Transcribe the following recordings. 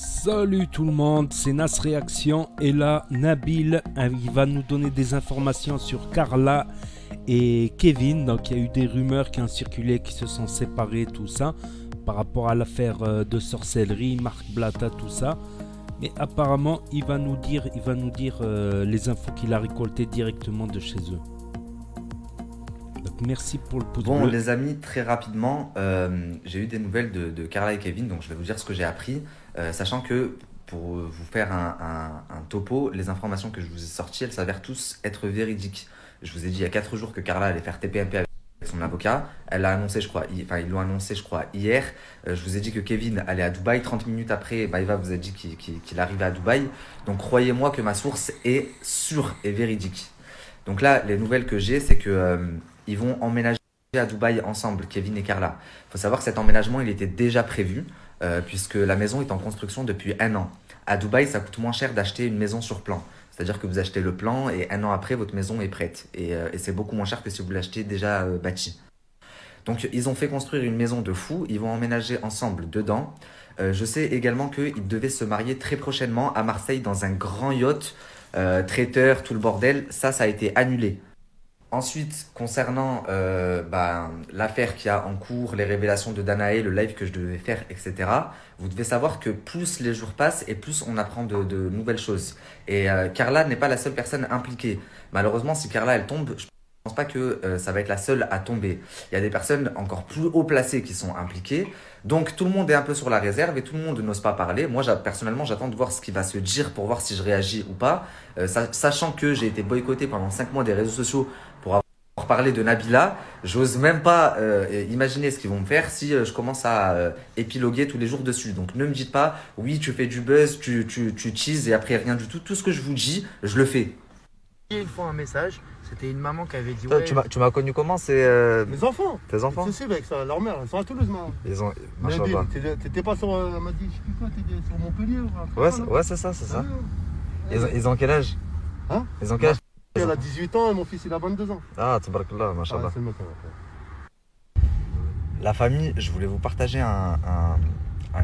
Salut tout le monde, c'est Nas Réaction et là Nabil il va nous donner des informations sur Carla et Kevin. Donc il y a eu des rumeurs qui ont circulé, qui se sont séparés, tout ça, par rapport à l'affaire de sorcellerie, Marc Blatta, tout ça. Mais apparemment il va nous dire les infos qu'il a récoltées directement de chez eux. Donc merci pour le pouce Bon, bleu. les amis, très rapidement, j'ai eu des nouvelles de Carla et Kevin, donc je vais vous dire ce que j'ai appris, sachant que pour vous faire un topo, les informations que je vous ai sorties, elles s'avèrent tous être véridiques. Je vous ai dit il y a 4 jours que Carla allait faire TPMP avec son avocat. Elle l'a annoncé, je crois, enfin ils l'ont annoncé, je crois, hier. Je vous ai dit que Kevin allait à Dubaï. 30 minutes après, Maïva vous a dit qu'il arrivait à Dubaï. Donc croyez-moi que ma source est sûre et véridique. Donc là, les nouvelles que j'ai, c'est que ils vont emménager à Dubaï ensemble, Kevin et Carla. Il faut savoir que cet emménagement, il était déjà prévu, puisque la maison est en construction depuis un an. À Dubaï, ça coûte moins cher d'acheter une maison sur plan. C'est-à-dire que vous achetez le plan et un an après, votre maison est prête. Et c'est beaucoup moins cher que si vous l'achetez déjà bâti. Donc ils ont fait construire une maison de fou, ils vont emménager ensemble dedans. Je sais également qu'ils devaient se marier très prochainement à Marseille dans un grand yacht, traiteur, tout le bordel. Ça a été annulé. Ensuite, concernant l'affaire qu'il y a en cours, les révélations de Danae, le live que je devais faire, etc., vous devez savoir que plus les jours passent et plus on apprend de nouvelles choses. Et Carla n'est pas la seule personne impliquée. Malheureusement, si Carla elle tombe, je pense pas que ça va être la seule à tomber. Il y a des personnes encore plus haut placées qui sont impliquées. Donc tout le monde est un peu sur la réserve et tout le monde n'ose pas parler. Moi, personnellement, j'attends de voir ce qui va se dire pour voir si je réagis ou pas. Sachant que j'ai été boycotté pendant 5 mois des réseaux sociaux pour avoir parlé de Nabila, j'ose même pas imaginer ce qu'ils vont me faire si je commence à épiloguer tous les jours dessus. Donc ne me dites pas, oui, tu fais du buzz, tu teases et après rien du tout. Tout ce que je vous dis, je le fais. Une fois un message, c'était une maman qui avait dit Toi, ouais. tu m'as connu comment? C'est Mes enfants, tes enfants? c'est avec ça, leur mère, elles sont à Toulouse maintenant. Ils ont. Nabil, Machallah. t'étais pas sur. Elle m'a dit, je sais plus quoi, t'étais sur Montpellier ou un truc Ouais, comme ça, là. ouais, c'est ça, c'est ça. Ah, Ils ont quel âge? Hein? Ils ont quel âge? Elle a 18 ans et mon fils il a 22 ans. Ah, tabarakallah, Ah, machallah. c'est le matin. La famille, je voulais vous partager un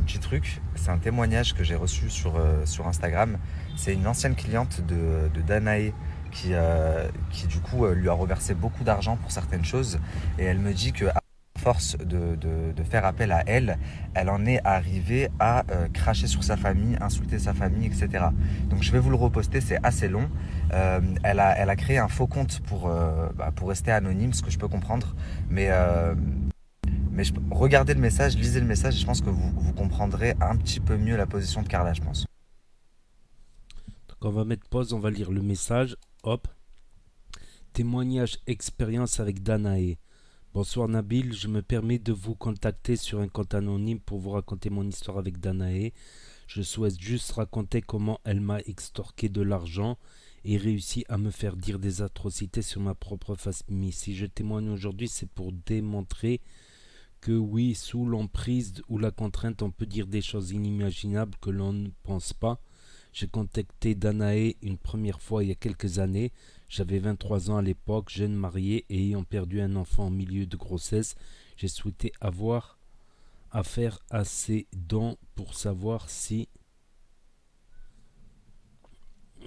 petit truc. C'est un témoignage que j'ai reçu sur Instagram. C'est une ancienne cliente de Danae qui du coup lui a reversé beaucoup d'argent pour certaines choses. Et elle me dit que à force de faire appel à elle, elle en est arrivée à cracher sur sa famille, insulter sa famille, etc. Donc je vais vous le reposter, c'est assez long. Elle a créé un faux compte pour rester anonyme, ce que je peux comprendre. Mais regardez le message, lisez le message et je pense que vous comprendrez un petit peu mieux la position de Carla, je pense. Donc on va mettre pause, on va lire le message. Hop. Témoignage expérience avec Danae. Bonsoir Nabil, je me permets de vous contacter sur un compte anonyme pour vous raconter mon histoire avec Danae. Je souhaite juste raconter comment elle m'a extorqué de l'argent et réussi à me faire dire des atrocités sur ma propre famille. Si je témoigne aujourd'hui, c'est pour démontrer que oui, sous l'emprise ou la contrainte, on peut dire des choses inimaginables que l'on ne pense pas. J'ai contacté Danae une première fois il y a quelques années. J'avais 23 ans à l'époque, jeune marié et ayant perdu un enfant en milieu de grossesse. J'ai souhaité avoir affaire à ses dons pour savoir si...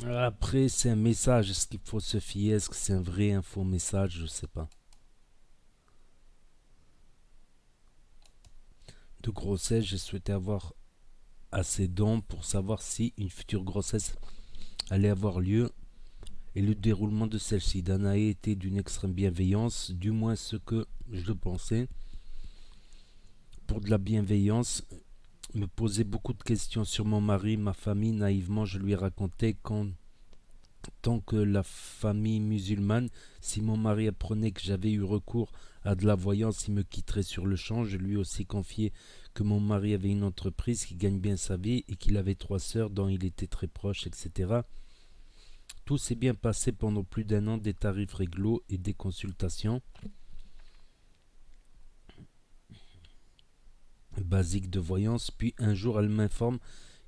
Après, c'est un message. Est-ce qu'il faut se fier? Est-ce que c'est un vrai un faux message? Je sais pas. De grossesse, j'ai souhaité avoir assez dons pour savoir si une future grossesse allait avoir lieu et le déroulement de celle-ci. Danae était d'une extrême bienveillance, du moins ce que je pensais. Pour de la bienveillance, me posait beaucoup de questions sur mon mari, ma famille. Naïvement, je lui racontais qu'en tant que la famille musulmane, si mon mari apprenait que j'avais eu recours à de la voyance, il me quitterait sur le champ. Je lui ai aussi confié que mon mari avait une entreprise qui gagne bien sa vie et qu'il avait 3 sœurs dont il était très proche, etc. Tout s'est bien passé pendant plus d'1 an, des tarifs réglo et des consultations basiques de voyance. Puis un jour, elle m'informe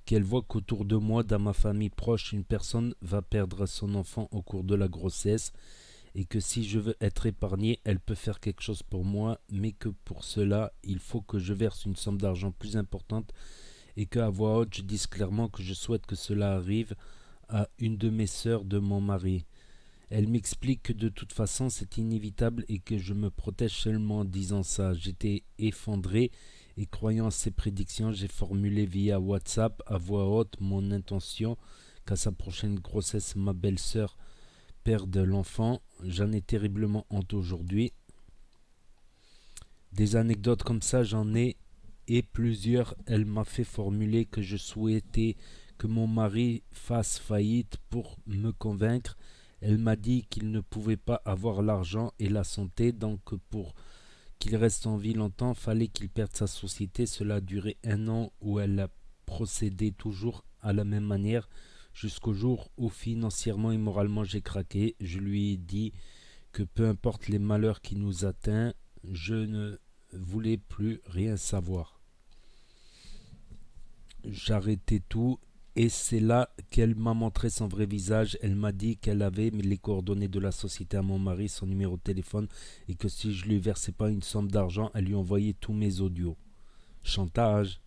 qu'elle voit qu'autour de moi, dans ma famille proche, une personne va perdre son enfant au cours de la grossesse et que si je veux être épargné, elle peut faire quelque chose pour moi, mais que pour cela, il faut que je verse une somme d'argent plus importante et que à voix haute je dise clairement que je souhaite que cela arrive à une de mes sœurs de mon mari. Elle m'explique que de toute façon c'est inévitable et que je me protège seulement en disant ça. J'étais effondré et croyant à ces prédictions, j'ai formulé via WhatsApp à voix haute mon intention qu'à sa prochaine grossesse ma belle-sœur perde l'enfant. J'en ai terriblement honte aujourd'hui. Des anecdotes comme ça j'en ai et plusieurs. Elle m'a fait formuler que je souhaitais que mon mari fasse faillite pour me convaincre. Elle m'a dit qu'il ne pouvait pas avoir l'argent et la santé, donc pour qu'il reste en vie longtemps, fallait qu'il perde sa société. Cela a duré 1 an où elle a procédé toujours à la même manière jusqu'au jour où financièrement et moralement j'ai craqué. Je lui ai dit que peu importe les malheurs qui nous atteignent, je ne voulais plus rien savoir. J'arrêtais tout. Et c'est là qu'elle m'a montré son vrai visage. Elle m'a dit qu'elle avait mis les coordonnées de la société à mon mari, son numéro de téléphone, et que si je lui versais pas une somme d'argent, elle lui envoyait tous mes audios. Chantage.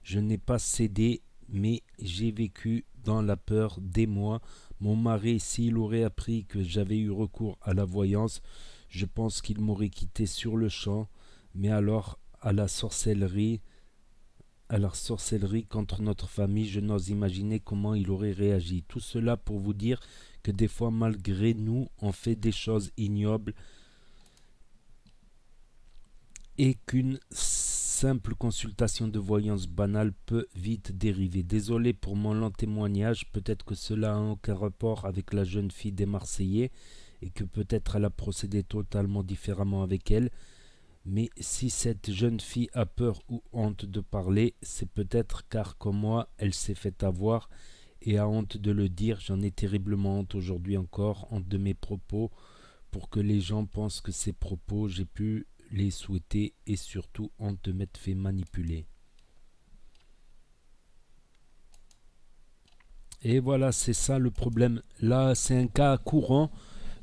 Je n'ai pas cédé, mais j'ai vécu dans la peur des mois. Mon mari, s'il aurait appris que j'avais eu recours à la voyance, je pense qu'il m'aurait quitté sur le champ. Mais alors, à la sorcellerie contre notre famille, je n'ose imaginer comment il aurait réagi. Tout cela pour vous dire que des fois, malgré nous, on fait des choses ignobles et qu'une simple consultation de voyance banale peut vite dériver. Désolé pour mon lent témoignage, peut-être que cela n'a aucun rapport avec la jeune fille des Marseillais et que peut-être elle a procédé totalement différemment avec elle. Mais si cette jeune fille a peur ou honte de parler, c'est peut-être car comme moi, elle s'est fait avoir et a honte de le dire. J'en ai terriblement honte aujourd'hui encore, honte de mes propos, pour que les gens pensent que ces propos, j'ai pu les souhaiter et surtout honte de m'être fait manipuler. Et voilà, c'est ça le problème. Là, c'est un cas courant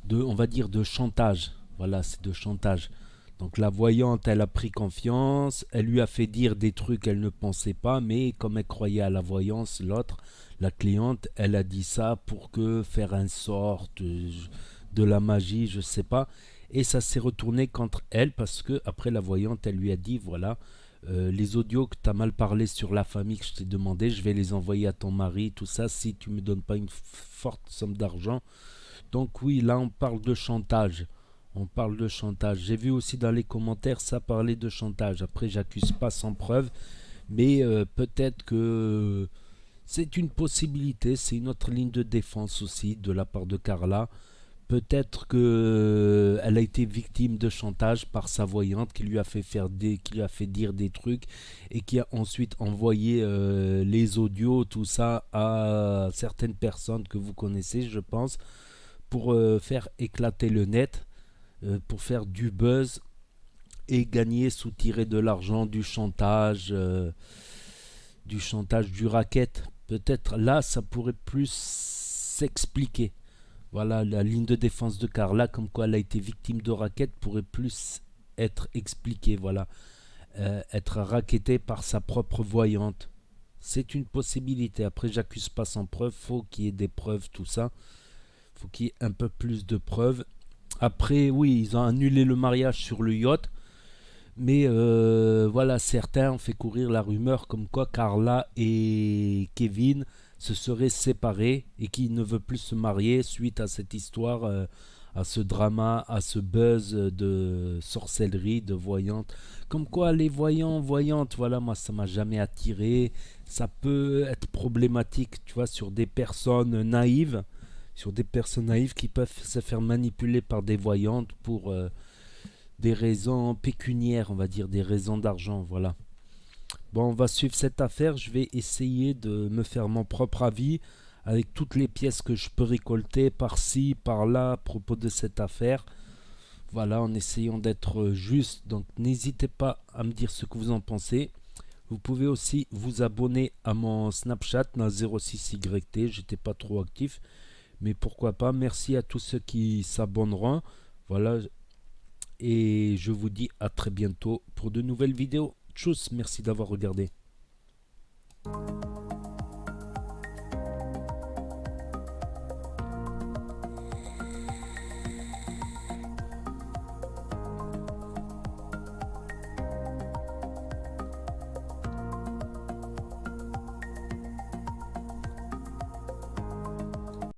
de, on va dire, de chantage. Voilà, c'est de chantage. Donc la voyante, elle a pris confiance, elle lui a fait dire des trucs qu'elle ne pensait pas, mais comme elle croyait à la voyance, l'autre, la cliente, elle a dit ça pour que faire un sort de la magie, je sais pas. Et ça s'est retourné contre elle parce que après la voyante, elle lui a dit voilà, les audios que tu as mal parlé sur la famille que je t'ai demandé, je vais les envoyer à ton mari, tout ça, si tu me donnes pas une forte somme d'argent. Donc oui, là on parle de chantage. On parle de chantage. J'ai vu aussi dans les commentaires ça parlait de chantage. Après, j'accuse pas sans preuve, mais peut-être que c'est une possibilité. C'est une autre ligne de défense aussi de la part de Carla. Peut-être que elle a été victime de chantage par sa voyante qui lui a fait qui lui a fait dire des trucs et qui a ensuite envoyé les audios, tout ça à certaines personnes que vous connaissez, je pense, pour faire éclater le net. Pour faire du buzz et gagner, soutirer de l'argent, du racket. Peut-être là, ça pourrait plus s'expliquer. Voilà, la ligne de défense de Carla, comme quoi elle a été victime de racket, pourrait plus être expliquée. Voilà, être rackettée par sa propre voyante. C'est une possibilité. Après, j'accuse pas sans preuve. Faut qu'il y ait des preuves, tout ça. Faut qu'il y ait un peu plus de preuves. Après, oui, ils ont annulé le mariage sur le yacht. Mais voilà, certains ont fait courir la rumeur comme quoi Carla et Kevin se seraient séparés et qu'il ne veut plus se marier suite à cette histoire, à ce drama, à ce buzz de sorcellerie, de voyante. Comme quoi les voyantes, voilà, moi ça m'a jamais attiré. Ça peut être problématique, tu vois, sur des personnes naïves. Sur des personnes naïves qui peuvent se faire manipuler par des voyantes pour des raisons pécuniaires, on va dire, des raisons d'argent, voilà. Bon, on va suivre cette affaire, je vais essayer de me faire mon propre avis avec toutes les pièces que je peux récolter par-ci, par-là à propos de cette affaire. Voilà, en essayant d'être juste, donc n'hésitez pas à me dire ce que vous en pensez. Vous pouvez aussi vous abonner à mon Snapchat, dans 06YT, j'étais pas trop actif. Mais pourquoi pas, merci à tous ceux qui s'abonneront. Voilà, et je vous dis à très bientôt pour de nouvelles vidéos. Tchuss, merci d'avoir regardé.